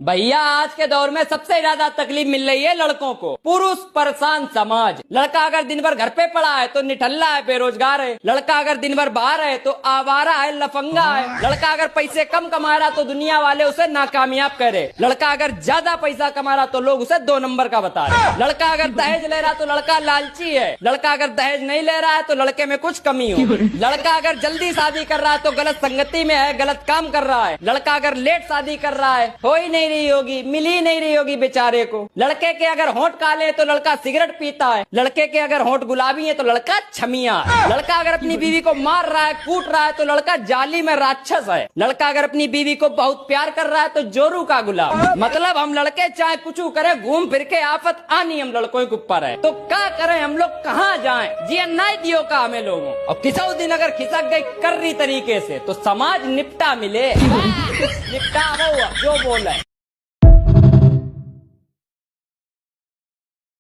भैया आज के दौर में सबसे ज्यादा तकलीफ मिल रही है लड़कों को। पुरुष परेशान समाज। लड़का अगर दिन भर घर पे पड़ा है तो निठल्ला है, बेरोजगार है। लड़का अगर दिन भर बाहर है तो आवारा है, लफंगा है। लड़का अगर पैसे कम कमा रहा तो दुनिया वाले उसे नाकामयाब करे। लड़का अगर ज्यादा पैसा कमा रहा तो लोग उसे 2 नंबर का बता रहे। लड़का अगर दहेज ले रहा तो लड़का लालची है। लड़का अगर दहेज नहीं ले रहा है तो लड़के में कुछ कमी हो। लड़का अगर जल्दी शादी कर रहा है तो गलत संगति में है, गलत काम कर रहा है। लड़का अगर लेट शादी कर रहा है, हो ही नहीं रही होगी, मिल ही नहीं रही होगी बेचारे को। लड़के के अगर होंठ काले तो लड़का सिगरेट पीता है। लड़के के अगर होंठ गुलाबी है तो लड़का छमिया है। लड़का अगर अपनी बीवी को मार रहा है, कूट रहा है तो लड़का जाली में राक्षस है। लड़का अगर अपनी बीवी को बहुत प्यार कर रहा है तो जोरू का गुलाम। मतलब हम लड़के चाहे कुछ करे, घूम फिर के आफत आनी हम लड़कों के ऊपर है। तो क्या करें हम लोग, कहाँ जाएं? जी नहीं दियो का हमें लोगों। और किसी दिन अगर खिसक गई कर्री तरीके से तो समाज निपटा मिले। निपटा हुआ जो बोला है।